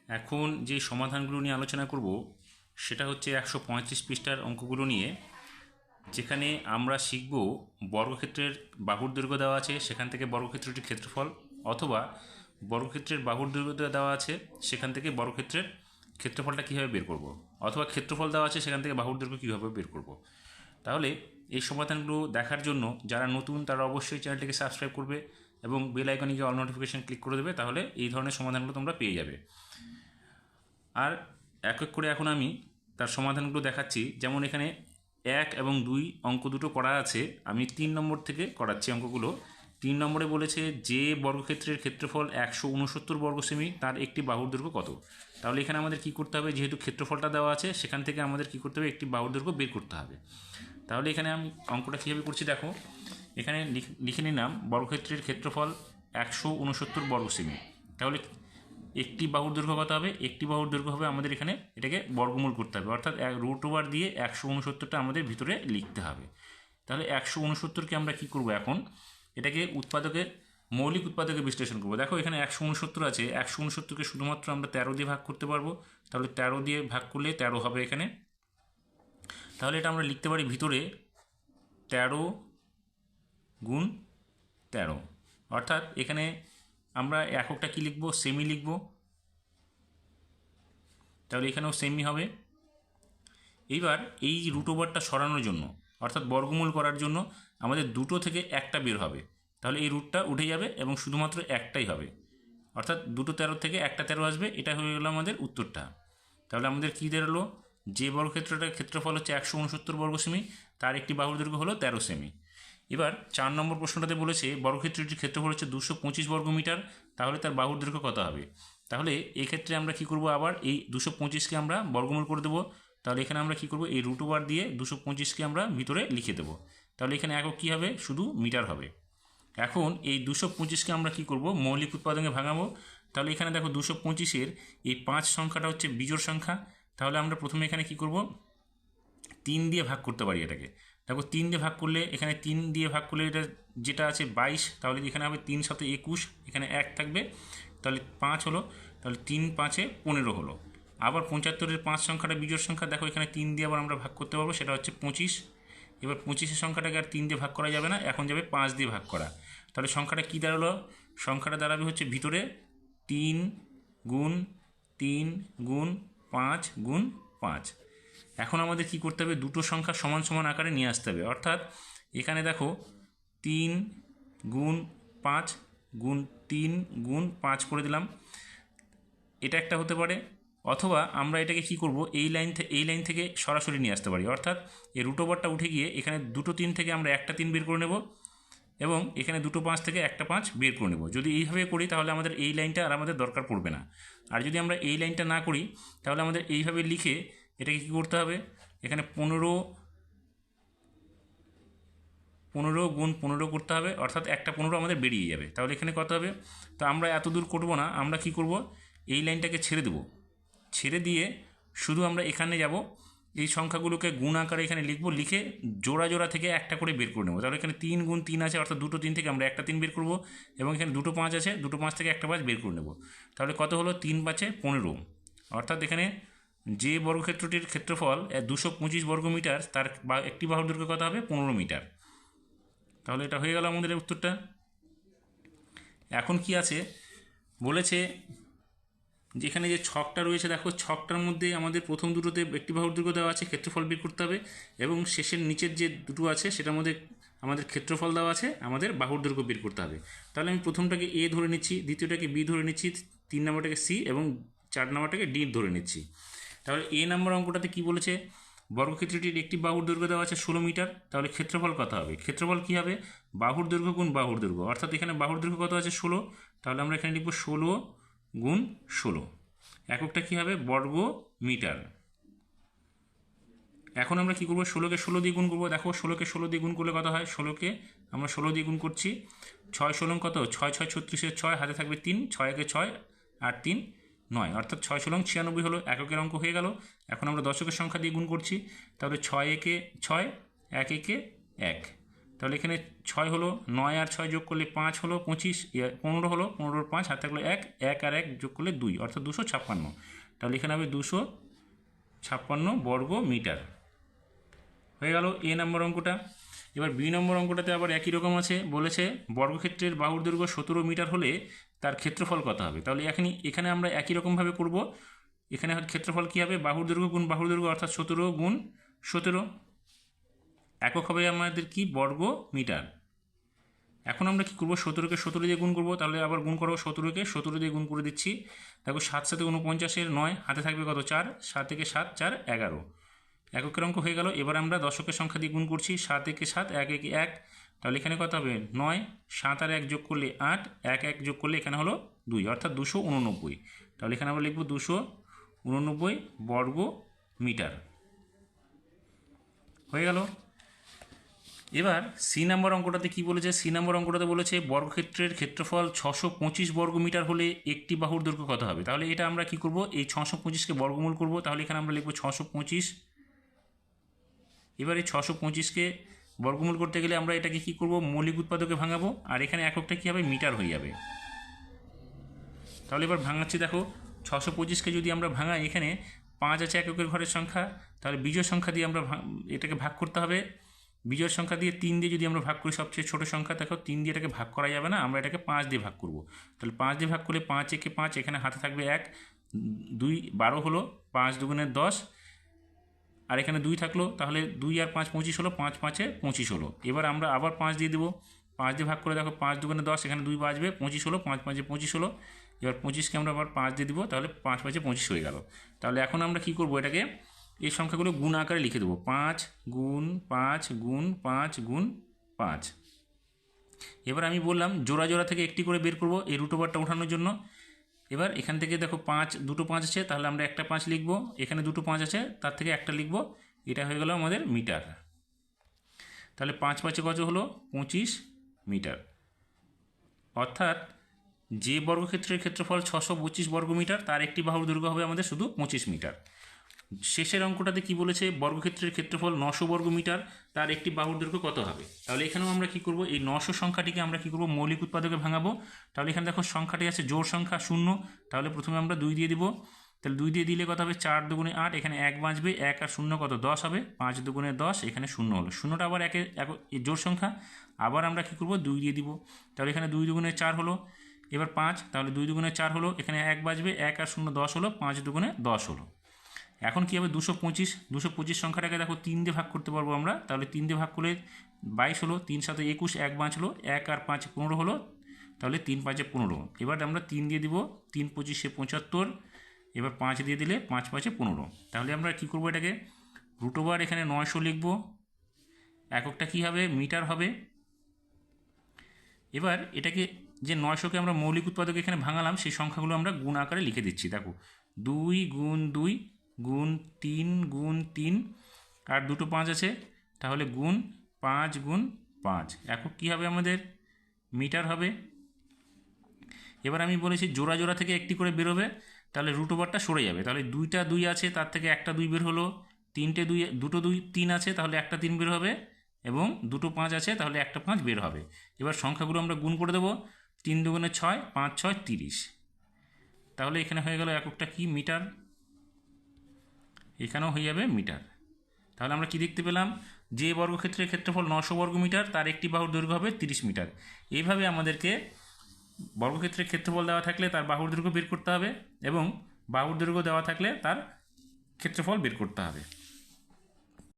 এখন যে সমাধানগুলো নিয়ে আলোচনা করব সেটা হচ্ছে 135 পৃষ্ঠার অঙ্কগুলো নিয়ে, যেখানে আমরা শিখব বর্গক্ষেত্রের বাহুর দৈর্ঘ্য দেওয়া আছে, সেখান থেকে বর্গক্ষেত্রটির ক্ষেত্রফল, অথবা বর্গক্ষেত্রের বাহুর দৈর্ঘ্য দেওয়া আছে, সেখান থেকে বর্গক্ষেত্রের ক্ষেত্রফলটা কীভাবে বের করব, অথবা ক্ষেত্রফল দেওয়া আছে, সেখান থেকে বাহুর দৈর্ঘ্য কীভাবে বের করব। তাহলে এই সমাধানগুলো দেখার জন্য যারা নতুন তারা অবশ্যই চ্যানেলটিকে সাবস্ক্রাইব করবে এবং বেল আইকনে গিয়ে অল নোটিফিকেশন ক্লিক করে দেবে, তাহলে এই ধরনের সমাধানগুলো তোমরা পেয়ে যাবে। আর এক এক করে এখন আমি তার সমাধানগুলো দেখাচ্ছি। যেমন এখানে 1 এবং 2 অঙ্ক দুটো করা আছে, আমি 3 নম্বর থেকে করাচ্ছি অঙ্কগুলো। 3 নম্বরে বলেছে যে বর্গক্ষেত্রের ক্ষেত্রফল 169 বর্গ সেমি, তার একটি বাহুর দৈর্ঘ্য কত। তাহলে এখানে আমাদের কি করতে হবে, যেহেতু ক্ষেত্রফলটা দেওয়া আছে সেখান থেকে আমাদের কি করতে হবে, একটি বাহুর দৈর্ঘ্য বের করতে হবে। তাহলে এখানে আমি অঙ্কটা কীভাবে করছি দেখো, এখানে লিখে নিলাম বর্গক্ষেত্রের ক্ষেত্রফল 169 বর্গ সেমি। তাহলে একটি বাহুর দৈর্ঘ্য কত হবে, একটি বাহুর দৈর্ঘ্য হবে আমাদের এখানে এটাকে বর্গমূল করতে হবে, অর্থাৎ √ওভার দিয়ে 169টা আমাদের ভিতরে লিখতে হবে। তাহলে 169কে আমরা কি করব, এখন এটাকে মৌলিক উৎপাদকে বিশ্লেষণ করবো। দেখো এখানে 169 আছে, 169কে শুধুমাত্র আমরা 13 দিয়ে ভাগ করতে পারবো। তাহলে 13 দিয়ে ভাগ করলে 13 হবে এখানে। তাহলে এটা আমরা লিখতে পারি ভিতরে 13 গুণ 13, অর্থাৎ এখানে আমরা এককটা কি লিখব, সেমি লিখব। তাহলে এখানেও সেমি হবে। এইবার এই √ওভারটা সরানোর জন্য, অর্থাৎ বর্গমূল করার জন্য আমাদের দুটো থেকে একটা বের হবে। তাহলে এই রুটটা উঠে যাবে এবং শুধুমাত্র একটাই হবে, অর্থাৎ দুটো 13 থেকে একটা 13 আসবে। এটা হয়ে গেল আমাদের উত্তরটা। তাহলে আমাদের কী দাঁড়ালো, যে বর্গক্ষেত্রটার ক্ষেত্রফল হচ্ছে 169 বর্গ সেমি, তার একটি বাহুর দৈর্ঘ্য হলো 13 সেমি। এবার 4 নম্বর প্রশ্নটাতে বলেছে বর্গক্ষেত্রটির ক্ষেত্রফল হচ্ছে 225 বর্গমিটার, তাহলে তার বাহুর দৈর্ঘ্য কত হবে। তাহলে এক্ষেত্রে আমরা কি করব, আবার এই 225কে আমরা বর্গমূল করে দেবো। তাহলে এখানে আমরা কি করব, এই √ওভার দিয়ে 225কে আমরা ভিতরে লিখে দেবো। তাহলে এখানে একক কী হবে, শুধু মিটার হবে। এখন এই 225কে আমরা কি করব, মৌলিক উৎপাদকে ভাঙাবো। তাহলে এখানে দেখো 225-এর এই 5 সংখ্যাটা হচ্ছে বিজোড় সংখ্যা। তাহলে আমরা প্রথমে এখানে কি করব, 3 দিয়ে ভাগ করতে পারি এটাকে। দেখো 3 দিয়ে ভাগ করলে, এখানে 3 দিয়ে ভাগ করলে এটা যেটা আছে 22, তাহলে এখানে হবে 3 × 7 = 21, এখানে 1 থাকবে, তাহলে 5 হলো। তাহলে 3 × 5 = 15 হলো। আবার 75-এর 5 সংখ্যাটা বিজোড় সংখ্যা, দেখো এখানে 3 দিয়ে আবার আমরা ভাগ করতে পারবো, সেটা হচ্ছে 25। এবার 25-এর সংখ্যাটাকে আর 3 দিয়ে ভাগ করা যাবে না, এখন যাবে 5 দিয়ে ভাগ করা। তাহলে সংখ্যাটা কী দাঁড়ালো, সংখ্যাটা দাঁড়াবে হচ্ছে ভিতরে 3 গুণ 3 গুণ 5 গুণ 5। এখন আমাদের কি করতে হবে, দুটো সংখ্যা সমান সমান আকারে নিয়ে আসতে হবে। অর্থাৎ এখানে দেখো 3 গুণ 5 গুণ 3 গুণ 5 করে দিলাম, এটা একটা হতে পারে। অথবা আমরা এটাকে কি করব, এই লাইন থেকে সরাসরি নিয়ে আসতে পারি। অর্থাৎ এই √ওভারটা উঠে গিয়ে এখানে দুটো 3 থেকে আমরা একটা 3 বের করে নেব, এবং এখানে দুটো 5 থেকে একটা 5 বের করে নেব। যদি এইভাবে করি তাহলে আমাদের এই লাইনটা আর আমাদের দরকার পড়বে না। আর যদি আমরা এই লাইনটা না করি তাহলে আমাদের এইভাবে লিখে এটাকে কী করতে হবে, এখানে 15 গুণ 15 করতে হবে, অর্থাৎ একটা 15 আমাদের বেরিয়ে যাবে। তাহলে এখানে কত হবে, তো আমরা এত দূর করবো না, আমরা কি করব, এই লাইনটাকে ছেড়ে দেব। ছেড়ে দিয়ে শুধু আমরা এখানে যাব, এই সংখ্যাগুলোকে গুণ আকারে এখানে লিখব, লিখে জোড়া জোড়া থেকে একটা করে বের করে নেব। তাহলে এখানে 3 গুণ 3 আছে, অর্থাৎ দুটো 3 থেকে আমরা একটা 3 বের করব, এবং এখানে দুটো 5 আছে, দুটো 5 থেকে একটা 5 বের করে নেব। তাহলে কত হলো, 3 × 5 = 15। অর্থাৎ এখানে যে বর্গক্ষেত্রটির ক্ষেত্রফল 225 বর্গমিটার, তার একটি বাহুর দৈর্ঘ্য কত হবে, 15 মিটার। তাহলে এটা হয়ে গেল আমাদের উত্তরটা। এখন কি আছে বলেছে, যেখানে যে ছকটা রয়েছে, দেখো ছকটার মধ্যে আমাদের প্রথম দুটোতে একটি বাহুর দৈর্ঘ্য দেওয়া আছে, ক্ষেত্রফল বের করতে হবে, এবং শেষের নিচের যে দুটো আছে সেটার মধ্যে আমাদের ক্ষেত্রফল দেওয়া আছে, আমাদের বাহুর দৈর্ঘ্য বের করতে হবে। তাহলে আমি প্রথমটাকে A ধরে নিচ্ছি, দ্বিতীয়টাকে B ধরে নিচ্ছি, 3 নম্বরটাকে C এবং 4 নম্বরটাকে D ধরে নিচ্ছি। তাহলে A নম্বর অঙ্কটাতে কি বলেছে, বর্গক্ষেত্রটির একটি বাহুর দৈর্ঘ্য দেওয়া আছে 16 মিটার। তাহলে ক্ষেত্রফল কত হবে, ক্ষেত্রফল কী হবে, বাহুর দৈর্ঘ্য গুণ বাহুর দৈর্ঘ্য। অর্থাৎ এখানে বাহুর দৈর্ঘ্য কত আছে, 16, তাহলে আমরা এখানে লিখব 16 গুণ 16। এককটা কী হবে, বর্গ মিটার। এখন আমরা কী করবো, 16কে 16 দিয়ে গুণ করবো। দেখো 16কে 16 দিয়ে গুণ করলে কত হয়, 16কে আমরা 16 দিয়ে গুণ করছি, 6 16 কত, 6 6 36-এর 6, হাতে থাকবে 3, 6 একে 6 আর 3 9, অর্থাৎ 6 16 96 হলো, এককের অঙ্ক হয়ে গেল। এখন আমরা দশকের সংখ্যা দিয়ে গুণ করছি, তাহলে 6 একে 6, 1 একে 1, তাহলে এখানে 6 হলো, 9 আর 6 যোগ করলে 5 হলো, 25 15 হলো, 15 5 হাতে থাকলো 1, 1 আর 1 যোগ করলে 2, অর্থাৎ 256। তাহলে এখানে হবে 256 বর্গ মিটার। হয়ে গেল এ নম্বর অঙ্কটা। এবার বি নম্বর অঙ্কটাতে আবার একই রকম আছে, বলেছে বর্গক্ষেত্রের বাহুর দৈর্ঘ্য 17 মিটার হলে তার ক্ষেত্রফল কত হবে। তাহলে এখানে আমরা একই রকমভাবে করব। এখানে ক্ষেত্রফল কী হবে, বাহুর দৈর্ঘ্য গুণ বাহুর দৈর্ঘ্য, অর্থাৎ 17 গুণ 17, একক হবে আমাদের কি, বর্গ মিটার। এখন আমরা কি করব, 17কে 17 দিয়ে গুণ করব, তাহলে আবার গুণ করবো 17কে 17 দিয়ে গুণ করে দিচ্ছি। দেখো 7 7 49 9, হাতে থাকবে কত, 4, 7 থেকে 7 4 11, এককের অঙ্ক হয়ে গেল। এবার আমরা দশকের সংখ্যা দিয়ে গুণ করছি, 7 একে 7, 1 একে 1, তাহলে এখানে কত হবে 9, 7 আর 1 যোগ করলে 8, 1 1 যোগ করলে এখানে হলো 2, অর্থাৎ 289। তাহলে এখানে আমরা লিখব 289 বর্গ মিটার। হয়ে গেল। এবার সি নম্বর অঙ্কটাতে কি বলেছে, সি নম্বর অঙ্কটাতে বলেছে বর্গক্ষেত্রের ক্ষেত্রফল 625 বর্গ মিটার হলে একটি বাহুর দৈর্ঘ্য কত হবে। তাহলে এটা আমরা কি করব, এই 625কে বর্গমূল করব। তাহলে এখানে আমরা লিখব 625। এবার এই 625কে বর্গমূল করতে গেলে আমরা এটাকে কি করব, মৌলিক উৎপাদকে ভাঙাবো, আর এখানে এককটা কী হবে, মিটার হয়ে যাবে। তাহলে এবার ভাঙাচ্ছি, দেখো 625কে যদি আমরা ভাঙাই, এখানে 5 আছে এককের ঘরের সংখ্যা, তাহলে বিজোড় সংখ্যা দিয়ে আমরা এটাকে ভাগ করতে হবে। বিজোড় সংখ্যা দিয়ে 3 দিয়ে যদি আমরা ভাগ করি, সবচেয়ে ছোটো সংখ্যা, দেখো 3 দিয়ে এটাকে ভাগ করা যাবে না, আমরা এটাকে 5 দিয়ে ভাগ করব। তাহলে 5 দিয়ে ভাগ করলে 5 একে 5, এখানে হাতে থাকবে 1, 2 12 হলো, 5 দুগুণে 10, আর এখানে 2 থাকলো, তাহলে 2 আর 5 25 হলো, 5 5 25 হলো। এবার আমরা আবার 5 দিয়ে দেবো, 5 দিয়ে ভাগ করে দেখো 5 দুগুণে 10, এখানে 2 বাজবে, 25 হলো, 5 5 25 হলো। এবার 25কে আমরা আবার 5 দিয়ে দিব, তাহলে 5 5 25 হয়ে গেল। তাহলে এখন আমরা কি করব, এটাকে এই সংখ্যাগুলো গুণ আকারে লিখে দেবো, 5 গুণ 5 গুণ 5 গুণ 5। এবার আমি বললাম জোড়া জোড়া থেকে একটি করে বের করব এই রুট ওভারটা ওঠানোর জন্য। এবার এখান থেকে দেখো 5, দুটো 5 আছে, তাহলে আমরা একটা 5 লিখব, এখানে দুটো 5 আছে, তার থেকে একটা লিখব, এটা হয়ে গেল আমাদের মিটার। তাহলে 5 5 কত হলো, 25 মিটার। অর্থাৎ যে বর্গক্ষেত্রের ক্ষেত্রফল 625 বর্গ মিটার, তার একটি বাহুর দৈর্ঘ্য হবে আমাদের শুধু 25 মিটার। শেষের অঙ্কটাতে কি বলেছে, বর্গক্ষেত্রের ক্ষেত্রফল 900 বর্গ মিটার, তার একটি বাহুর দৈর্ঘ্য কত হবে। তাহলে এখানেও আমরা কি করব, এই 900 সংখ্যাটিকে আমরা কি করব, মৌলিক উৎপাদকে ভাঙাবো। তাহলে এখানে দেখো সংখ্যাটি আছে জোড় সংখ্যা 0, তাহলে প্রথমে আমরা 2 দিয়ে দিব। তাহলে 2 দিয়ে দিলে কত হবে, 4 দুগুণে 8, এখানে 1 বাঁচবে, 1 আর 0 কত, 10 হবে, 5 দুগুণে 10, এখানে 0 হলো, 0টা আবার জোড় সংখ্যা, আবার আমরা কি করব, 2 দিয়ে দিব। তাহলে এখানে 2 দুগুণে 4 হলো, এবার 5, তাহলে 2 দুগুণে 4 হলো, এখানে 1 বাঁচবে, 1 আর 0 10 হলো, 5 দুগুণে 10 হলো। এখন কী হবে, 225 সংখ্যাটাকে দেখো 3 দিয়ে ভাগ করতে পারবো আমরা। তাহলে 3 দিয়ে ভাগ করলে 22 হলো, 3 7 21, 1 বাঁচলো, 1 আর 5 15 হলো, তাহলে 3 5 15। এবার আমরা 3 দিয়ে দিব, 3 25 75, এবার 5 দিয়ে দিলে 5 5 15। তাহলে আমরা কী করবো, এটাকে রুট ওভার এখানে 900 লিখব, এককটা কী হবে, মিটার হবে। এবার এটাকে যে 900কে আমরা মৌলিক উৎপাদকে এখানে ভাঙালাম, সেই সংখ্যাগুলো আমরা গুণ আকারে লিখে দিচ্ছি। দেখো 2 গুণ 2 গুণ 3 গুণ 3, আর দুটো 5 আছে, তাহলে গুণ 5 গুণ 5, একক কী হবে আমাদের, মিটার হবে। এবার আমি বলেছি জোড়া জোড়া থেকে একটি করে বেরোবে, তাহলে রুট ওভারটা সরে যাবে। তাহলে 2টা 2 আছে, তার থেকে একটা 2 বের হলো, 3টে 2, দুটো 2 3 আছে, তাহলে একটা 3 বের হবে, এবং দুটো 5 আছে, তাহলে একটা 5 বের হবে। এবার সংখ্যাগুলো আমরা গুণ করে দেবো, 3 দুগুণে 6, 5 6 30, তাহলে এখানে হয়ে গেল এককটা কি, মিটার। এখানেও হয়ে যাবে মিটার। তাহলে আমরা কি দেখতে পেলাম, যে বর্গক্ষেত্রের ক্ষেত্রফল 900 বর্গ মিটার, তার একটি বাহুর দৈর্ঘ্য হবে 30 মিটার। এইভাবে আমাদেরকে বর্গক্ষেত্রের ক্ষেত্রফল দেওয়া থাকলে তার বাহুর দৈর্ঘ্য বের করতে হবে, এবং বাহুর দৈর্ঘ্য দেওয়া থাকলে তার ক্ষেত্রফল বের করতে হবে।